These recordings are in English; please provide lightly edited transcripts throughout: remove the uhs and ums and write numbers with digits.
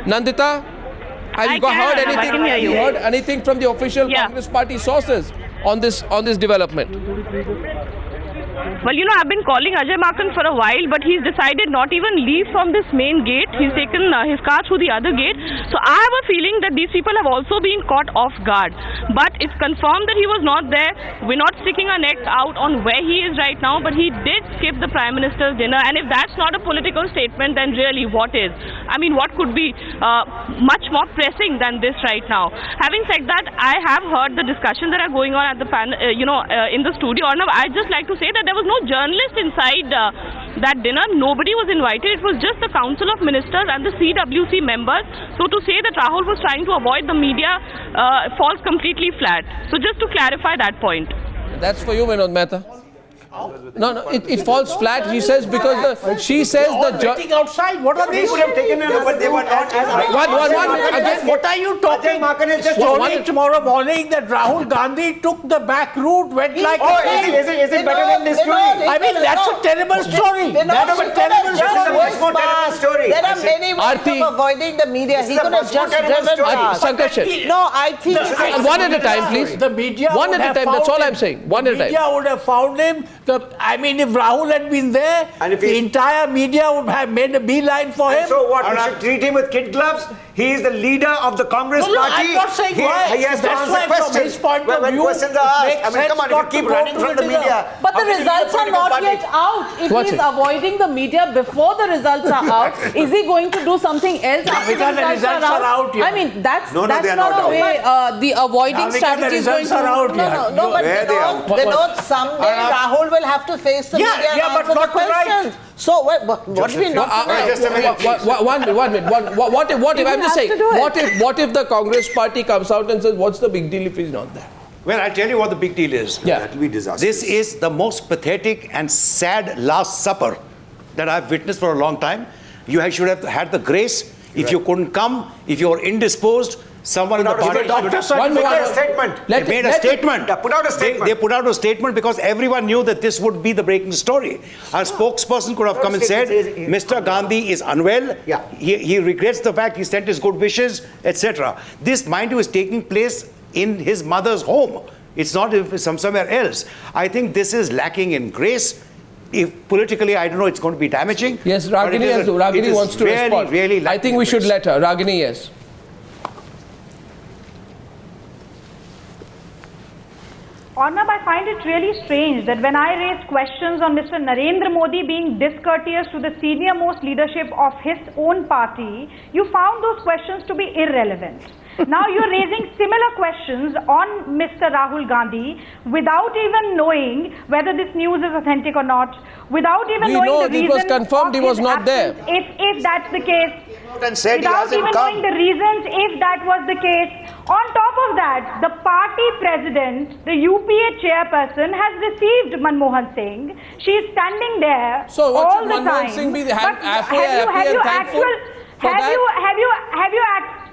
Nandita, have you heard anything? Have you heard anything from the official Congress party sources on this development? Well, I've been calling Ajay Maken for a while, but he's decided not even leave from this main gate. He's taken his car through the other gate. So I have a feeling that these people have also been caught off guard. But it's confirmed that he was not there. We're not sticking our necks out on where he is right now, but he did skip the Prime Minister's dinner. And if that's not a political statement, then really what is? I mean, what could be much more pressing than this right now? Having said that, I have heard the discussions that are going on at the panel, in the studio. Arnav, I'd just like to say that there was no journalist inside that dinner. Nobody was invited. It was just the Council of Ministers and the CWC members. So to say that Rahul was trying to avoid the media falls completely flat. So just to clarify that point. That's for you, Vinod Mehta. No, it falls flat. She says because she says the waiting outside. What are these? Would have taken it, but they were not. Again, what are you talking? Story tomorrow morning that Rahul Gandhi took the back route, went like. Oh, is it better than this story? I mean, that's a terrible story. That's a terrible story. Much more terrible story. There are many ways of avoiding the media. He could have just driven past. No, I think. One at a time, please. The media. One at a time. That's all I'm saying. One at a time. The media would have found him. I mean, if Rahul had been there, the entire media would have made a beeline for him. So what? We should treat him with kid gloves? He is the leader of the Congress party. I'm not saying why. He has to That's answer why questions. from his point of when view, questions are asked. I mean, come on, if you keep running from the media. But the results are not yet out. If he's avoiding the media before the results are out, is he going to do something else after because the results are out? I mean, that's not out. a way the avoiding strategy is going to... No, but Vinod, someday Rahul will have to face the media and answer the questions. So what do we not just a minute. One minute. What if I'm just saying? What if the Congress party comes out and says, "What's the big deal if he's not there?" Well, I'll tell you what the big deal is. Yeah, That will be disastrous. This is the most pathetic and sad Last Supper that I've witnessed for a long time. You should have had the grace. If you couldn't come, if you were indisposed, someone in the party Put out a statement. They made a statement. Put out a statement. They put out a statement because everyone knew that this would be the breaking story. Our spokesperson could have come and said, Mr. Gandhi is unwell. Yeah. He regrets the fact he sent his good wishes, etc. This, mind you, is taking place in his mother's home. It's not somewhere else. I think this is lacking in grace. If politically, I don't know, it's going to be damaging. Yes, Ragini wants to respond. Really I think we should let her. Ragini, yes. Arnab, I find it really strange that when I raised questions on Mr. Narendra Modi being discourteous to the senior most leadership of his own party, you found those questions to be irrelevant. Now you're raising similar questions on Mr. Rahul Gandhi without even knowing whether this news is authentic or not, without even knowing the reason. It was confirmed he was not there. If that's the case, And said without even knowing the reasons, if that was the case. On top of that, the party president, the UPA chairperson, has received Manmohan Singh. She is standing there so all the Manmohan time. Singh be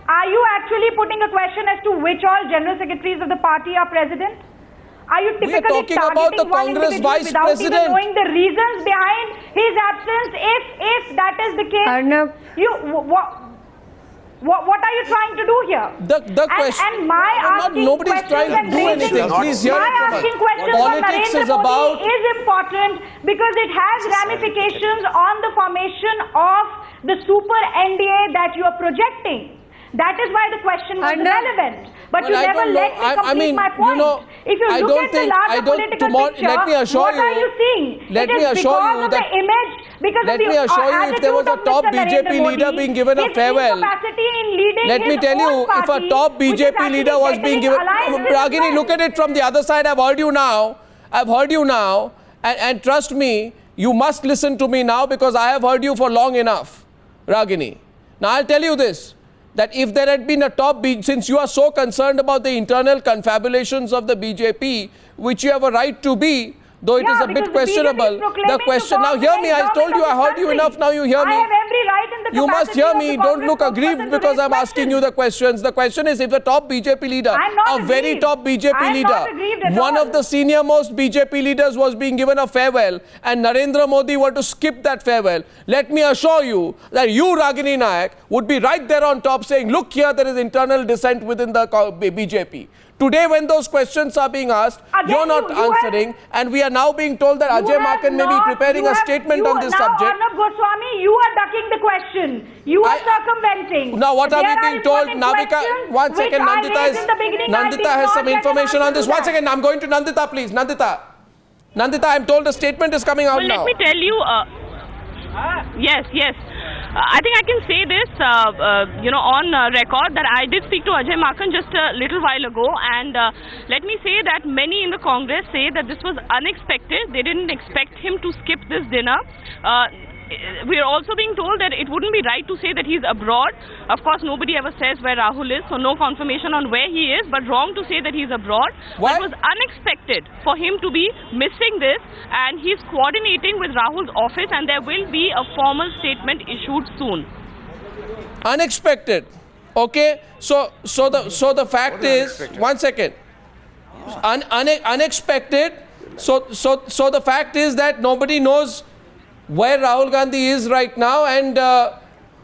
Are you actually putting a question as to which all general secretaries of the party are president? Are you typically talking about the Congress vice without president. even knowing the reasons behind his absence? If that is the case, Arnab, what are you trying to do here? The question. And my asking nobody's trying to do anything. Please hear my it from asking us. questions Politics on is Narendra about. Modi is important because it has ramifications on the formation of the super NDA that you are projecting. That is why the question was relevant. But you never let me complete my point. If you look at the larger political picture, what are you seeing? Let me assure you that if there was a top BJP leader being given a farewell, let me tell you, if a top BJP leader was being given, Ragini, look at it from the other side. I've heard you now, and trust me, you must listen to me now because I have heard you for long enough, Ragini. Now I'll tell you this. That if there had been a top, since you are so concerned about the internal confabulations of the BJP, which you have a right to be, though it is a bit questionable, the question, now hear me, I told you, I heard you enough, now you hear me. every right in the You must capacity hear of me. the Don't Congress look aggrieved spokesperson to because raise I'm asking you questions. the questions. The question is, if the top BJP leader, I'm not a very aggrieved. top BJP I'm leader, not aggrieved at one all. of the senior most BJP leaders was being given a farewell, and Narendra Modi were to skip that farewell, let me assure you that you, Ragini Nayak, would be right there on top saying, look here, there is internal dissent within the BJP. Today, when those questions are being asked, Again, you're not you answering, and we are now being told that Ajay Maken may be preparing a statement on this subject. Now, Arnab Goswami, you are ducking the question. You are circumventing. Now, what are we There being told? important Navika, questions one second, which I Nandita raised in the beginning. I did has not some get an information on answer this. to One that. second, I'm going to Nandita, please. Nandita, I'm told a statement is coming out Well, now. let me tell you. Yes. I think I can say this, on record that I did speak to Ajay Maken just a little while ago, and let me say that many in the Congress say that this was unexpected. They didn't expect him to skip this dinner. We are also being told that it wouldn't be right to say that he's abroad. Of course, nobody ever says where Rahul is, so no confirmation on where he is, but wrong to say that he's abroad. What? It was unexpected for him to be missing this, and he's coordinating with Rahul's office, and there will be a formal statement issued soon. Unexpected. Okay, so the fact is, one second. Unexpected. So the fact is that nobody knows where Rahul Gandhi is right now, and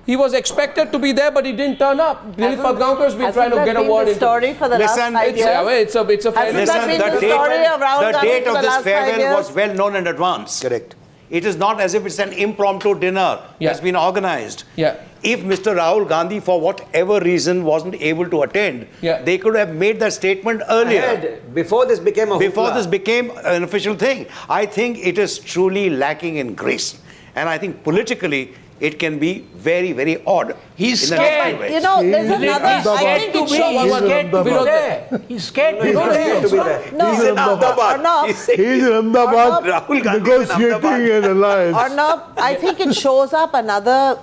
he was expected to be there, but he didn't turn up. Dilip Padgaonkar has been trying to get a word in. in. Story for the Listen, last 5 years. It's a fair. Hasn't that been the story of Rahul the Gandhi date for of the this last 5 farewell years? was well known in advance. Correct. It is not as if it's an impromptu dinner Yeah. that's been organized. Yeah. If Mr. Rahul Gandhi, for whatever reason, wasn't able to attend, Yeah. they could have made that statement earlier. Ahead, before this became a Before hoopla. this became an official thing. I think it is truly lacking in grace. And I think politically, it can be very, very odd. He's in the scared. next few You know, there's He's another. I scared think to it be. shows. He's scared to be Viral. there. He's scared to He's be not there. scared to be there. No, He's in Ahmedabad. Arnab. He's saying- He's in Ahmedabad Rahul Gandhi is in negotiating Ahmedabad. an alliance. Arnab, I think it shows up another,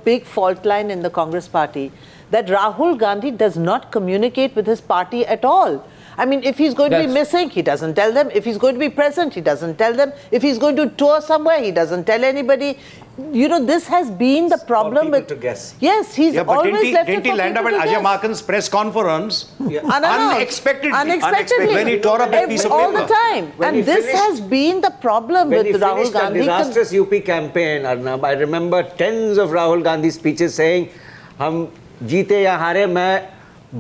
big fault line in the Congress party, that Rahul Gandhi does not communicate with his party at all. I mean, if he's going to be missing, he doesn't tell them. If he's going to be present, he doesn't tell them. If he's going to tour somewhere, he doesn't tell anybody. This has been the problem people with. to guess. Yes, he's Yeah, but always left didn't it he for land up at people to Ajay guess. Makan's press conference? Unexpectedly. When he tore up that piece of all paper. the time. When he And this finished- has been the problem When with he Rahul finished that Gandhi. disastrous UP campaign, Arnab, I remember tens of Rahul Gandhi speeches saying, "हम जीते या हारे मैं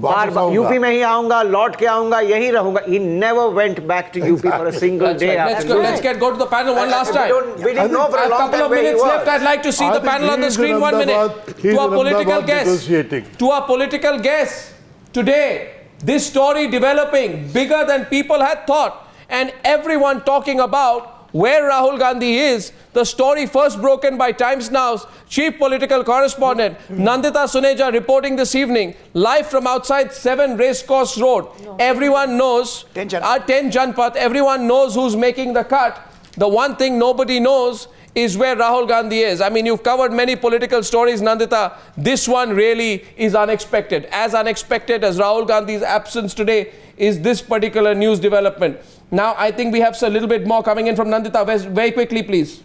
बार UP में ही आऊंगा, लौट के आऊंगा, यहीं रहूंगा." He never went back to UP for a single That's day. right. after Let's that. go to the panel one last time. We didn't know for I a have a long couple time of where he minutes was. left. I'd like to see I the think panel on he the is screen. in 1 minute. Ahmedabad. He's To our in political Ahmedabad guest. negotiating. To our political guest. Today, this story developing bigger than people had thought, and everyone talking about where Rahul Gandhi is. The story first broken by Times Now's chief political correspondent Nandita Suneja reporting this evening live from outside 7 Racecourse Road. Everyone knows 10 Janpath. 10 Janpath. Everyone knows who's making the cut. The one thing nobody knows is where Rahul Gandhi is. I mean, you've covered many political stories, Nandita. This one really is unexpected. As unexpected as Rahul Gandhi's absence today is this particular news development. Now, I think we have a little bit more coming in from Nandita. Very quickly, please.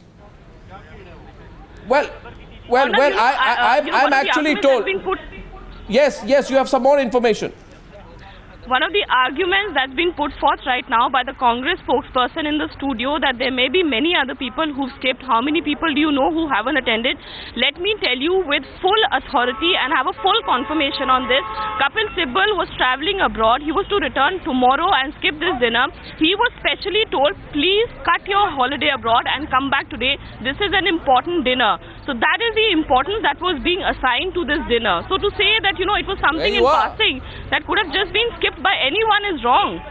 Well, I'm actually told. Yes, you have some more information. One of the arguments that's been put forth right now by the Congress spokesperson in the studio that there may be many other people who've skipped. How many people do you know who haven't attended? Let me tell you with full authority and have a full confirmation on this. Kapil Sibal was traveling abroad. He was to return tomorrow and skip this dinner. He was specially told, please cut your holiday abroad and come back today. This is an important dinner. So that is the importance that was being assigned to this dinner. So to say that, it was something in passing that could have just been skipped by anyone is wrong.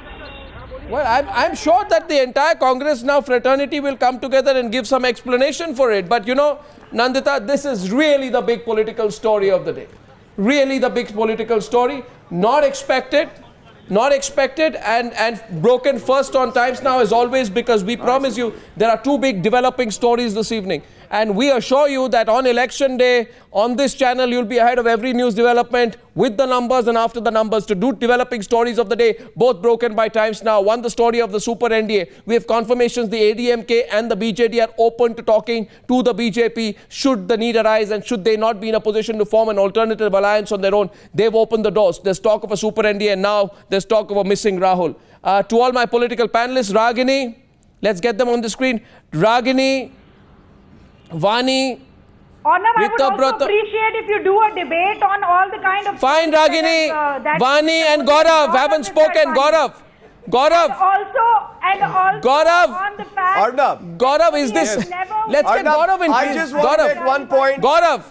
Well, I'm sure that the entire Congress now fraternity will come together and give some explanation for it. But Nandita, this is really the big political story of the day. Really the big political story. Not expected and broken first on Times Now as always, because we promise you there are 2 big developing stories this evening. And we assure you that on election day, on this channel, you'll be ahead of every news development with the numbers and after the numbers to do developing stories of the day, both broken by Times Now. One, the story of the Super NDA. We have confirmations the ADMK and the BJD are open to talking to the BJP should the need arise and should they not be in a position to form an alternative alliance on their own. They've opened the doors. There's talk of a Super NDA and now there's talk of a missing Rahul. To all my political panelists, Ragini, let's get them on the screen. Ragini, Vani, Arnab, I would Rita also Brata- appreciate if you do a debate on all the kind of... Fine, Ragini, that Vani and Gaurav haven't spoken. Gaurav. Also Gaurav. on the fact... Arnab. Gaurav, is this... Yes. Let's get Arnab, Gaurav in, I please. just want to make one point. Gaurav.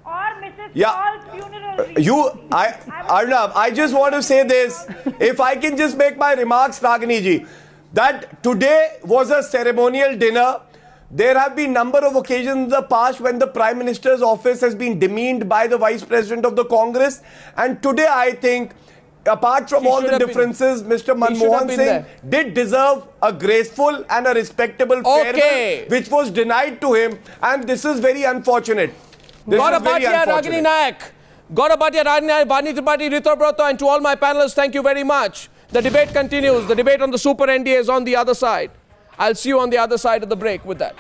Or Mrs. Yeah. Paul's funeral. Arnab, I just want to say this. If I can just make my remarks, Ragini ji, that today was a ceremonial dinner. There have been number of occasions in the past when the Prime Minister's office has been demeaned by the Vice President of the Congress. And today I think, apart from all the differences, Mr. Manmohan Singh did deserve a graceful and a respectable farewell, which was denied to him. And this is very unfortunate. Gaurav Bhatia, Ragini Nayak. Gaurav Bhatia, Ragini Nayak, Vani Tripathi, Rita Brata, and to all my panelists, thank you very much. The debate continues. The debate on the Super NDA is on the other side. I'll see you on the other side of the break with that.